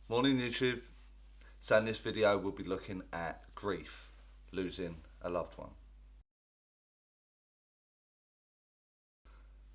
Morning YouTube. So in this video we'll be looking at grief, losing a loved one.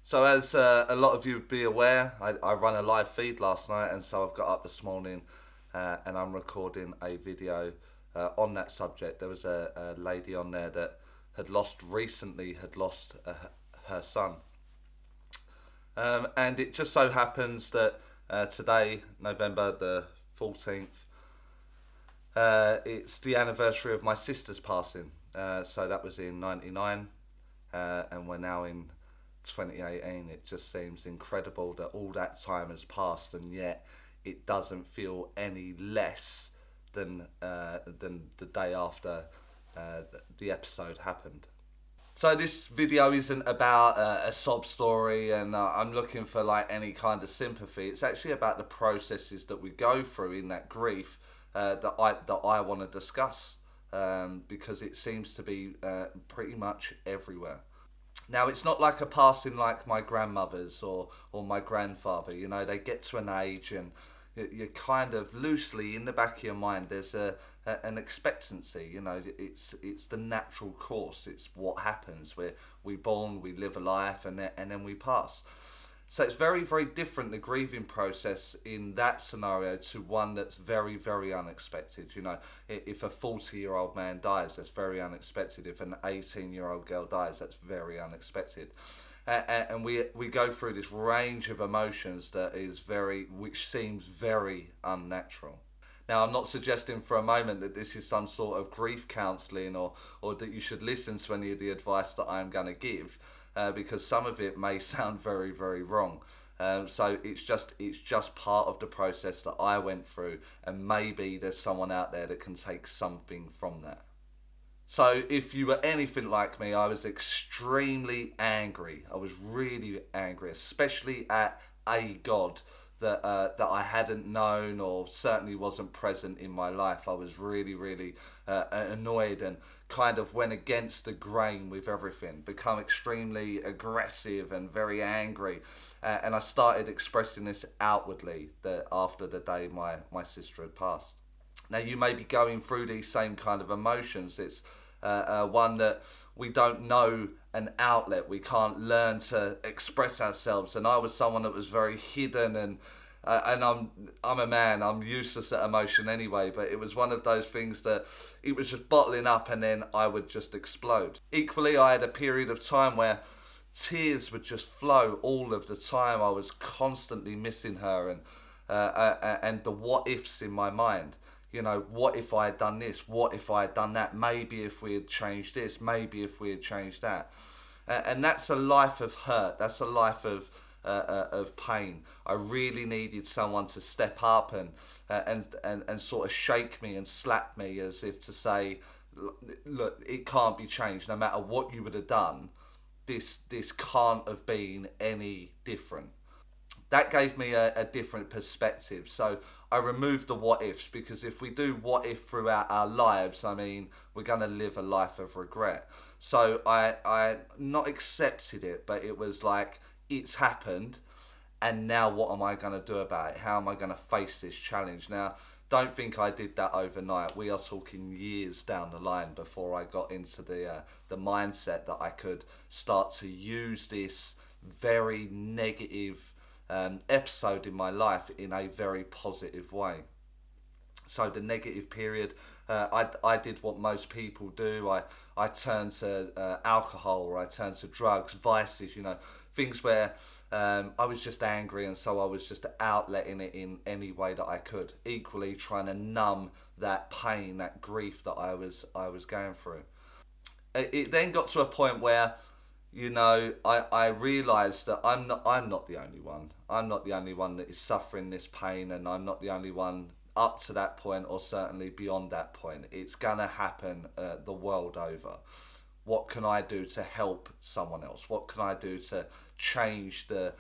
So as a lot of you would be aware, I ran a live feed last night, and so I've got up this morning and I'm recording a video on that subject. There was a lady on there that had recently lost her son. And it just so happens that today, November the 14th, it's the anniversary of my sister's passing. So that was in '99, and we're now in 2018. It just seems incredible that all that time has passed, and yet it doesn't feel any less than the day after the episode happened. So this video isn't about a sob story, and I'm looking for like any kind of sympathy. It's actually about the processes that we go through in that grief that I want to discuss, because it seems to be pretty much everywhere. Now, it's not like a passing like my grandmother's or my grandfather. You know, they get to an age and you're kind of loosely in the back of your mind. There's an expectancy. You know, it's the natural course. It's what happens. We born, we live a life, and then we pass. So it's very, very different, the grieving process in that scenario, to one that's very, very unexpected. You know, if a 40-year-old man dies, that's very unexpected. If an 18-year-old girl dies, that's very unexpected. And we go through this range of emotions which seems very unnatural. Now, I'm not suggesting for a moment that this is some sort of grief counselling, or that you should listen to any of the advice that I'm going to give, because some of it may sound very, very wrong. So it's just part of the process that I went through, and maybe there's someone out there that can take something from that. So if you were anything like me, I was extremely angry. I was really angry, especially at a God that I hadn't known, or certainly wasn't present in my life. I was really, really annoyed, and kind of went against the grain with everything, become extremely aggressive and very angry. And I started expressing this outwardly after the day my sister had passed. Now, you may be going through these same kind of emotions. It's one that we don't know an outlet. We can't learn to express ourselves. And I was someone that was very hidden, and I'm a man. I'm useless at emotion anyway. But it was one of those things that it was just bottling up, and then I would just explode. Equally, I had a period of time where tears would just flow all of the time. I was constantly missing her, and the what ifs in my mind. You know, what if I had done this? What if I had done that? Maybe if we had changed this, maybe if we had changed that. And that's a life of hurt. That's a life of pain. I really needed someone to step up and sort of shake me and slap me, as if to say, look, it can't be changed. No matter what you would have done, this can't have been any different. That gave me a different perspective. So I removed the what ifs, because if we do what if throughout our lives, I mean, we're going to live a life of regret. So I not accepted it, but it was like, it's happened, and now what am I going to do about it? How am I going to face this challenge? Now, don't think I did that overnight. We are talking years down the line before I got into the mindset that I could start to use this very negative episode in my life in a very positive way. So the negative period, I did what most people do. I turned to alcohol, or I turned to drugs, vices, you know, things where I was just angry, and so I was just outletting it in any way that I could. Equally trying to numb that pain, that grief that I was going through. It then got to a point where, you know, I realised that I'm not the only one. I'm not the only one that is suffering this pain, and I'm not the only one up to that point, or certainly beyond that point. It's gonna happen the world over. What can I do to help someone else? What can I do to change the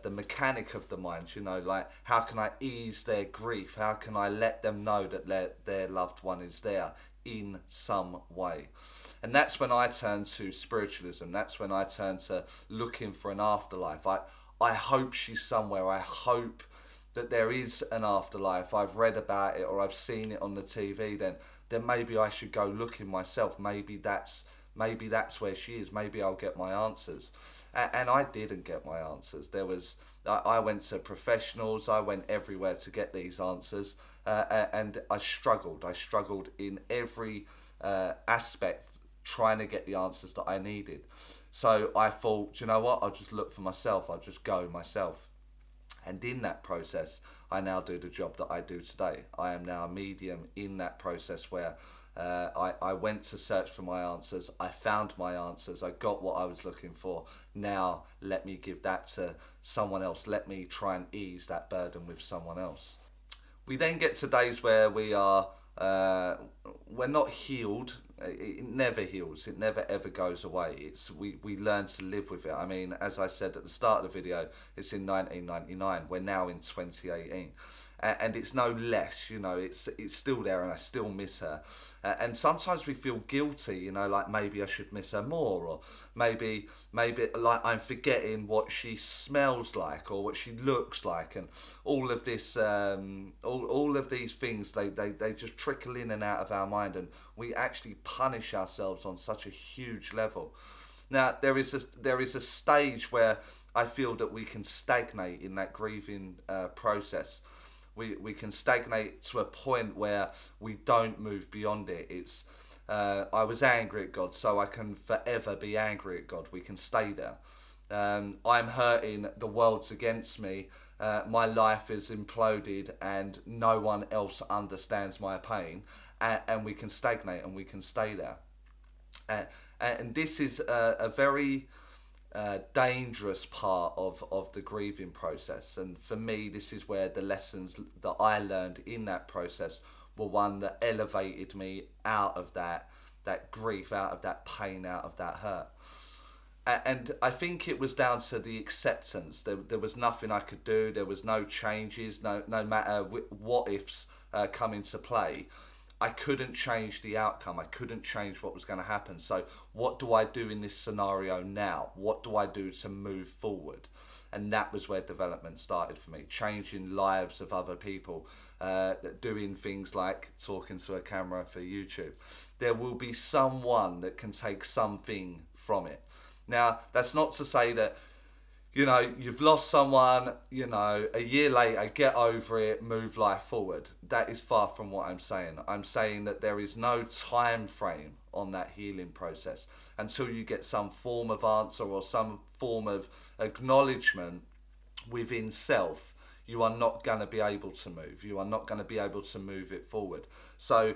mechanic of the mind? You know, like, how can I ease their grief? How can I let them know that their loved one is there in some way? And that's when I turned to spiritualism. That's when I turned to looking for an afterlife. I hope she's somewhere. I hope that there is an afterlife, I've read about it or I've seen it on the TV, then maybe I should go looking myself. Maybe that's where she is. Maybe I'll get my answers. And I didn't get my answers. I went to professionals. I went everywhere to get these answers, and I struggled. I struggled in every aspect trying to get the answers that I needed. So I thought, you know what? I'll just look for myself. I'll just go myself. And in that process, I now do the job that I do today. I am now a medium in that process where I went to search for my answers. I found my answers. I got what I was looking for. Now let me give that to someone else. Let me try and ease that burden with someone else. We then get to days where we're not healed. It never heals. It never ever goes away. We learn to live with it. I mean, as I said at the start of the video, it's in 1999. We're now in 2018, and it's no less. It's still there, and I still miss her. And sometimes we feel guilty. Like maybe I should miss her more, or maybe like I'm forgetting what she smells like or what she looks like, and all of this, all of these things. They just trickle in and out of our mind, and we actually punish ourselves on such a huge level. Now there is a stage where I feel that we can stagnate in that grieving process. We can stagnate to a point where we don't move beyond it. It's I was angry at God, so I can forever be angry at God. We can stay there. I'm hurting, the world's against me, my life is imploded and no one else understands my pain, and we can stagnate and we can stay there. And this is a very dangerous part of the grieving process. And for me, this is where the lessons that I learned in that process were one that elevated me out of that grief, out of that pain, out of that hurt. And I think it was down to the acceptance. There was nothing I could do. There was no changes, no matter what ifs come into play. I couldn't change the outcome. I couldn't change what was going to happen. So what do I do in this scenario now? What do I do to move forward? And that was where development started for me. Changing lives of other people, doing things like talking to a camera for YouTube. There will be someone that can take something from it. Now, that's not to say that, you've lost someone, a year later, get over it, move life forward. That is far from what I'm saying. I'm saying that there is no time frame on that healing process until you get some form of answer or some form of acknowledgement within self. You are not going to be able to move. You are not going to be able to move it forward. So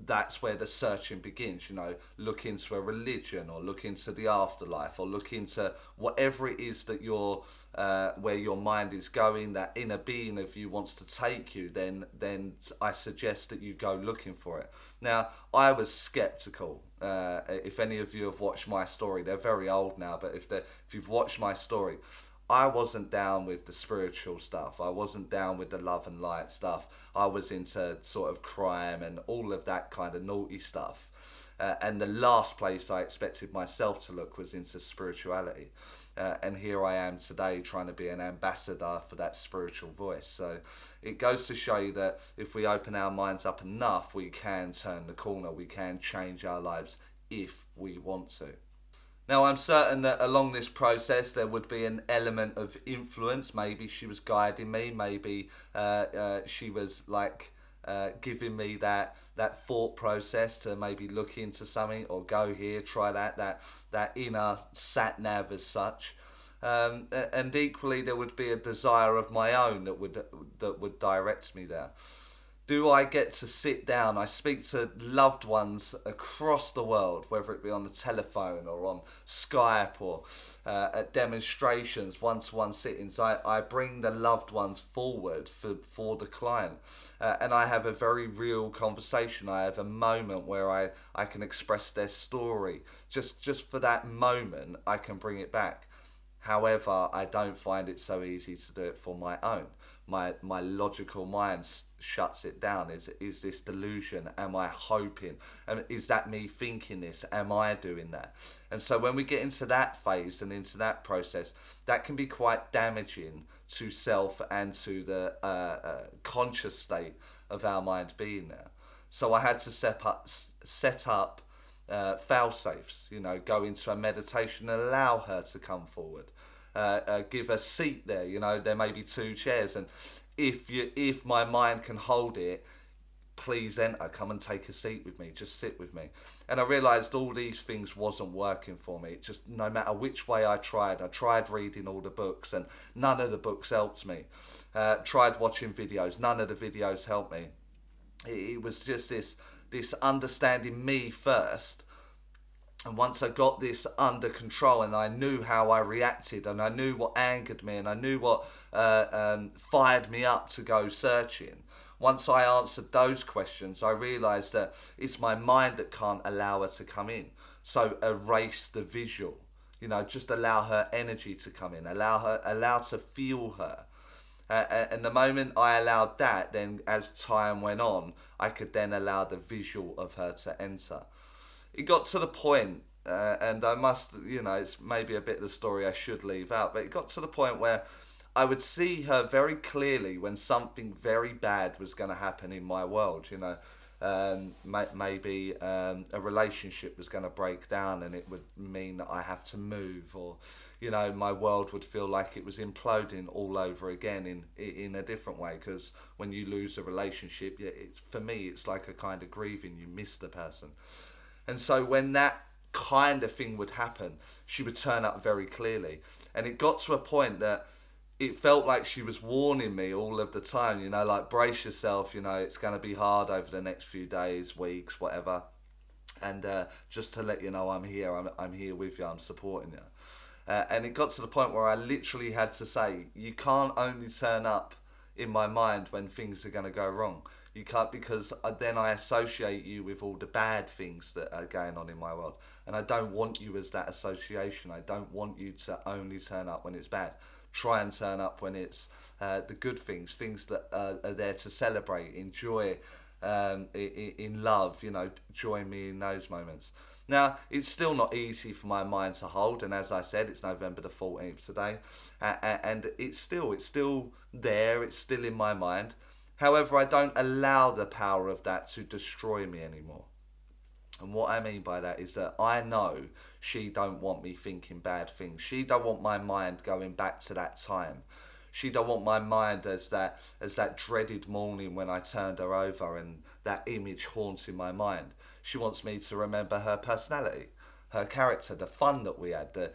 that's where the searching begins. Look into a religion, or look into the afterlife, or look into whatever it is that you're where your mind is going, that inner being of you wants to take you. Then I suggest that you go looking for it. Now, I was skeptical. If any of you have watched my story, they're very old now, but if you've watched my story, I wasn't down with the spiritual stuff. I wasn't down with the love and light stuff. I was into sort of crime and all of that kind of naughty stuff. And the last place I expected myself to look was into spirituality. And here I am today trying to be an ambassador for that spiritual voice. So it goes to show you that if we open our minds up enough, we can turn the corner. We can change our lives if we want to. Now, I'm certain that along this process there would be an element of influence. Maybe she was guiding me. Maybe she was like giving me that thought process to maybe look into something or go here, try that inner sat nav as such. And equally, there would be a desire of my own that would direct me there. Do I get to sit down? I speak to loved ones across the world, whether it be on the telephone or on Skype or at demonstrations, one-to-one sittings. I bring the loved ones forward for the client, and I have a very real conversation. I have a moment where I can express their story. Just for that moment, I can bring it back. However, I don't find it so easy to do it for my own. My logical mind shuts it down. Is this delusion? Am I hoping? Is that me thinking this? Am I doing that? And so when we get into that phase and into that process, that can be quite damaging to self and to the conscious state of our mind being there. So I had to set up fail safes, go into a meditation and allow her to come forward. Give a seat there, there may be 2 chairs, and if my mind can hold it, please enter, come and take a seat with me, just sit with me. And I realised all these things wasn't working for me. It just, no matter which way I tried reading all the books and none of the books helped me. Tried watching videos, none of the videos helped me. It was just this understanding me first. And once I got this under control and I knew how I reacted and I knew what angered me and I knew what fired me up to go searching, once I answered those questions, I realised that it's my mind that can't allow her to come in. So erase the visual, just allow her energy to come in, allow to feel her. And the moment I allowed that, then as time went on, I could then allow the visual of her to enter. It got to the point, and I must, it's maybe a bit of the story I should leave out, but it got to the point where I would see her very clearly when something very bad was going to happen in my world, maybe a relationship was going to break down and it would mean that I have to move, or my world would feel like it was imploding all over again in a different way, because when you lose a relationship, for me it's like a kind of grieving. You miss the person. And so when that kind of thing would happen, she would turn up very clearly, and it got to a point that it felt like she was warning me all of the time, like, brace yourself, it's going to be hard over the next few days, weeks, whatever. And just to let you know, I'm here, I'm here with you, I'm supporting you. And it got to the point where I literally had to say, you can't only turn up in my mind when things are going to go wrong. You can't, because then I associate you with all the bad things that are going on in my world. And I don't want you as that association. I don't want you to only turn up when it's bad. Try and turn up when it's the good things that are there to celebrate, enjoy, in love, join me in those moments. Now, it's still not easy for my mind to hold, and as I said, it's November the 14th today, and it's still there, it's still in my mind. However, I don't allow the power of that to destroy me anymore. And what I mean by that is that I know she don't want me thinking bad things. She don't want my mind going back to that time. She don't want my mind as that dreaded morning when I turned her over and that image haunting my mind. She wants me to remember her personality, her character, the fun that we had, the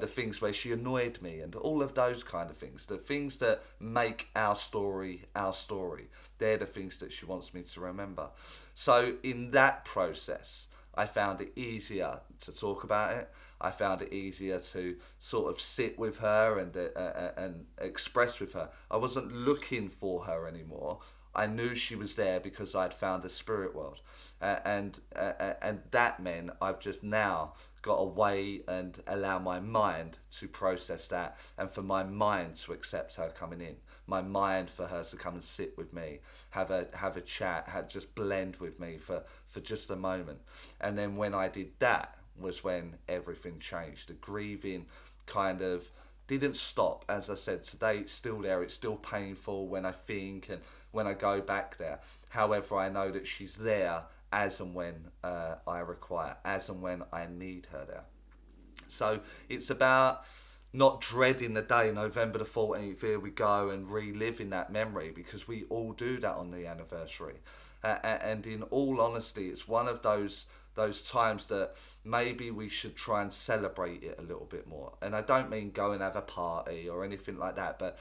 things where she annoyed me, and all of those kind of things, the things that make our story our story. They're the things that she wants me to remember. So in that process, I found it easier to talk about it. I found it easier to sort of sit with her and express with her. I wasn't looking for her anymore. I knew she was there because I'd found a spirit world, and that meant I've just now got to weigh and allow my mind to process that, and for my mind to accept her coming in. My mind for her to come and sit with me, have a chat, just blend with me for just a moment. And then when I did that was when everything changed. The grieving kind of didn't stop. As I said, today it's still there. It's still painful when I think and when I go back there. However, I know that she's there as and when I require, as and when I need her there. So it's about not dreading the day, November the 14th, here we go, and reliving that memory, because we all do that on the anniversary. And in all honesty, it's one of those times that maybe we should try and celebrate it a little bit more. And I don't mean go and have a party or anything like that, but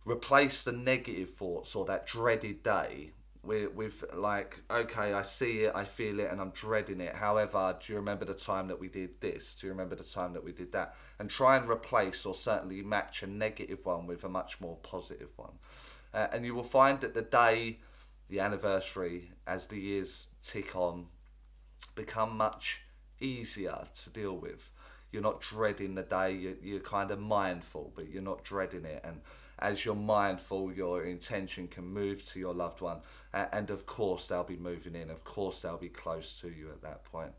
replace the negative thoughts or that dreaded day with like, okay, I see it, I feel it, and I'm dreading it. However, do you remember the time that we did this? Do you remember the time that we did that? And try and replace or certainly match a negative one with a much more positive one. And you will find that the day, the anniversary, as the years tick on, become much easier to deal with. you're not dreading the day. You're kind of mindful, but you're not dreading it. And as you're mindful, your intention can move to your loved one, and of course they'll be moving in. Of course they'll be close to you at that point.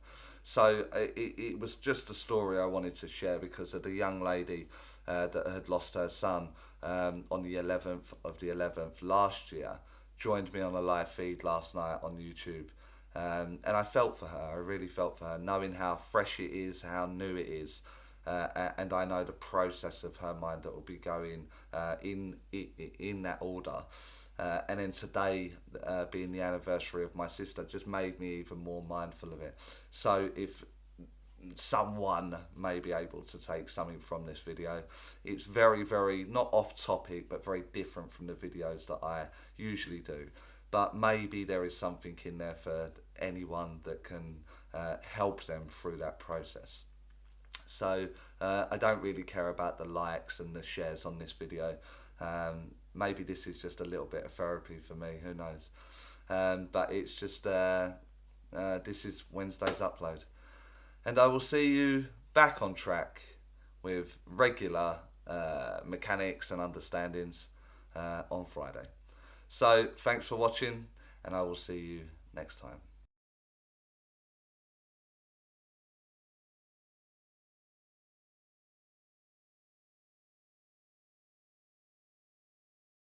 So it was just a story I wanted to share because of the young lady that had lost her son on the 11th of the 11th last year. Joined me on a live feed last night on YouTube. And I felt for her. I really felt for her, knowing how fresh it is, how new it is. And I know the process of her mind that will be going in that order. And then today, being the anniversary of my sister, just made me even more mindful of it. So if someone may be able to take something from this video, it's very, very, not off topic, but very different from the videos that I usually do. But maybe there is something in there for anyone that can help them through that process. So I don't really care about the likes and the shares on this video. Maybe this is just a little bit of therapy for me, who knows. But it's just, this is Wednesday's upload. And I will see you back on track with regular mechanics and understandings on Friday. So thanks for watching, and I will see you next time.